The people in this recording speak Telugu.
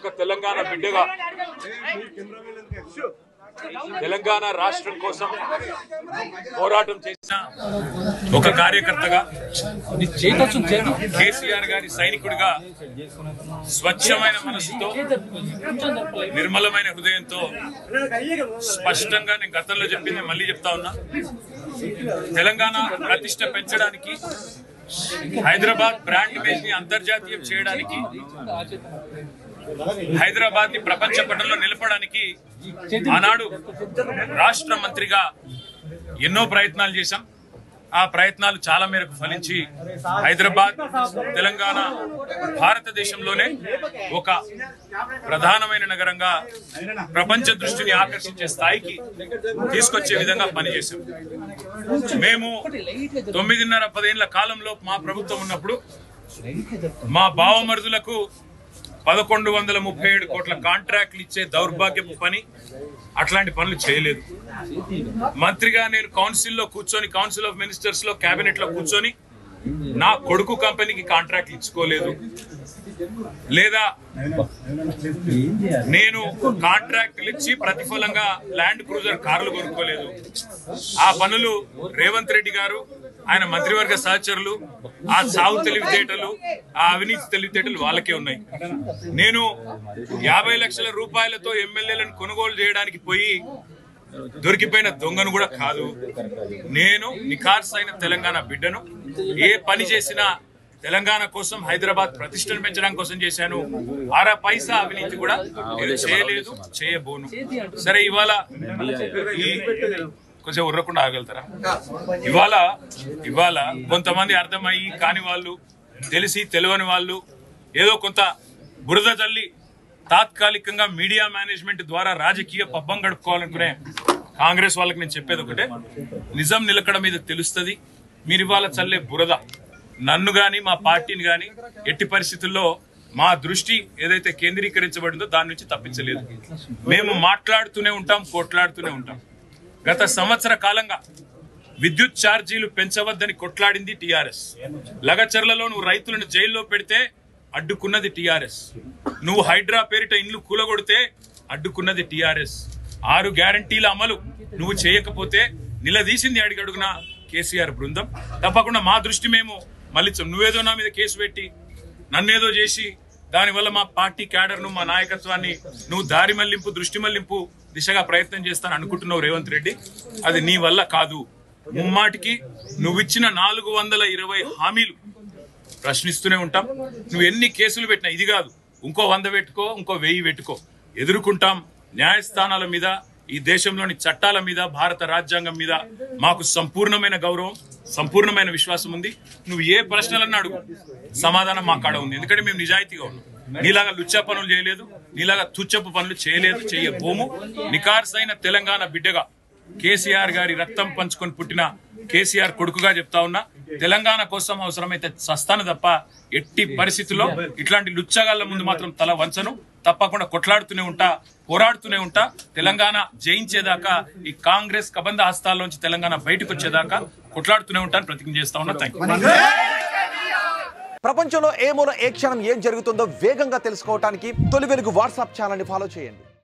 ఒక తెలంగాణ బిడ్డగా తెలంగాణ రాష్ట్రం కోసం పోరాటం చేసిన ఒక కార్యకర్తగా కేసీఆర్ గారి సైనికుడిగా స్వచ్ఛమైన మనసుతో నిర్మలమైన హృదయంతో స్పష్టంగా నేను గతంలో చెప్పింది మళ్ళీ చెప్తా ఉన్నా. తెలంగాణ ప్రతిష్ట పెంచడానికి, హైదరాబాద్ బ్రాండ్ ఇమేజ్ ని అంతర్జాతీయం చేయడానికి, హైదరాబాద్ ని ప్రపంచ పటంలో నిలపడానికి ఆనాడు రాష్ట్ర మంత్రిగా ఎన్నో ప్రయత్నాలు చేశాం. ఆ ప్రయత్నాలు చాలా మేరకు ఫలించి హైదరాబాద్, తెలంగాణ భారతదేశంలోనే ఒక ప్రధానమైన నగరంగా ప్రపంచ దృష్టిని ఆకర్షించే స్థాయికి తీసుకొచ్చే విధంగా పనిచేశాం. మేము 9.5-10 ఏళ్ల కాలంలో మా ప్రభుత్వం ఉన్నప్పుడు మా బావమరుదులకు 1137 కోట్ల కాంట్రాక్ట్లు ఇచ్చే దౌర్భాగ్యపు పని, అట్లాంటి పనులు చేయలేదు. మంత్రిగా నేను కౌన్సిల్లో కూర్చొని, కౌన్సిల్ ఆఫ్ మినిస్టర్స్ లో, కేబినెట్ లో కూర్చొని నా కొడుకు కంపెనీకి కాంట్రాక్ట్లు ఇచ్చుకోలేదు. లేదా నేను కాంట్రాక్టులు ఇచ్చి ప్రతిఫలంగా ల్యాండ్ క్రూజర్ కార్లు కొనుక్కోలేదు. ఆ పనులు రేవంత్ రెడ్డి గారు, ఆయన మంత్రివర్గ సహచరులు, ఆ సాగు తెలివితేటలు, ఆ అవినీతి తెలివితేటలు వాళ్ళకే ఉన్నాయి. నేను 50 లక్షల రూపాయలతో ఎమ్మెల్యేలను కొనుగోలు చేయడానికి పోయి దొరికిపోయిన దొంగను కూడా కాదు. నేను నిఖార్సైన తెలంగాణ బిడ్డను. ఏ పని చేసినా తెలంగాణ కోసం, హైదరాబాద్ ప్రతిష్టను పెంచడం కోసం చేశాను. 6 పైసా అవినీతి కూడా నేను చేయలేదు, చేయబోను. సరే, ఇవాళ కొంచెం ఉర్రకుండా ఆగలుగుతారా? ఇవాళ కొంతమంది అర్థమయ్యి కాని వాళ్ళు, తెలిసి తెలియని వాళ్ళు ఏదో కొంత బురద చల్లి తాత్కాలికంగా మీడియా మేనేజ్మెంట్ ద్వారా రాజకీయ పబ్బం గడుపుకోవాలనుకునే కాంగ్రెస్ వాళ్ళకి నేను చెప్పేది ఒకటే, నిజం నిలకడ మీద తెలుస్తుంది. మీరు ఇవాళ చల్లే బురద నన్ను గాని, మా పార్టీని గాని ఎట్టి పరిస్థితుల్లో మా దృష్టి ఏదైతే కేంద్రీకరించబడిందో దాని నుంచి తప్పించలేదు. మేము మాట్లాడుతూనే ఉంటాం, కొట్లాడుతూనే ఉంటాం. గత సంవత్సర కాలంగా విద్యుత్ ఛార్జీలు పెంచవద్దని కొట్లాడింది టీఆర్ఎస్. లగచర్లలో నువ్వు రైతులను జైల్లో పెడితే అడ్డుకున్నది టీఆర్ఎస్. నువ్వు హైడ్రా పేరిట ఇండ్లు కూలగొడితే అడ్డుకున్నది టీఆర్ఎస్. 6 గ్యారంటీల అమలు నువ్వు చేయకపోతే నిలదీసింది అడుగడుగున కేసీఆర్ బృందం. తప్పకుండా మా దృష్టి మేము మళ్ళీ, నువ్వేదో నా మీద కేసు పెట్టి నన్నేదో చేసి దానివల్ల మా పార్టీ క్యాడర్ను, మా నాయకత్వాన్ని నువ్వు దారి మళ్లింపు, దృష్టి మళ్లింపు దిశగా ప్రయత్నం చేస్తాను అనుకుంటున్నావు రేవంత్ రెడ్డి. అది నీ వల్ల కాదు. ముమ్మాటికి నువ్విచ్చిన 420 హామీలు ప్రశ్నిస్తూనే ఉంటాం. నువ్వు ఎన్ని కేసులు పెట్టినా, ఇది కాదు ఇంకో 100 పెట్టుకో, ఇంకో 1000 పెట్టుకో, ఎదుర్కొంటాం. న్యాయస్థానాల మీద, ఈ దేశంలోని చట్టాల మీద, భారత రాజ్యాంగం మీద మాకు సంపూర్ణమైన గౌరవం, సంపూర్ణమైన విశ్వాసం ఉంది. నువ్వు ఏ ప్రశ్నలన్నా అడుగు, సమాధానం మా కాడ ఉంది. ఎందుకంటే మేము నిజాయితీగా ఉన్నాం. నీలాగా లుచ్చా పనులు చేయలేదు, నీలాగా తుచ్చపు పనులు చేయలేదు, చేయబోము. నిఖార్సైన తెలంగాణ బిడ్డగా, కేసీఆర్ గారి రక్తం పంచుకొని పుట్టిన కేసీఆర్ కొడుకుగా చెప్తా ఉన్నా, తెలంగాణ కోసం అవసరమైతే సస్తాను తప్ప ఎట్టి పరిస్థితుల్లో ఇట్లాంటి లుచ్చగాళ్ల ముందు మాత్రం తల వంచను. తప్పకుండా కొట్లాడుతూనే ఉంటా, పోరాడుతూనే ఉంటా. తెలంగాణ జయించేదాకా, ఈ కాంగ్రెస్ కబంధ హస్తాల్లోంచి తెలంగాణ బయటకు వచ్చేదాకా కొట్లాడుతూనే ఉంటాను, ప్రతిజ్ఞ చేస్తా ఉన్నా. థాంక్యూ. ప్రపంచంలో ఏ మూల ఏ క్షణం ఏం జరుగుతుందో వేగంగా తెలుసుకోవడానికి తొలి వెలుగు వాట్సాప్ ఛానల్ని ఫాలో చేయండి.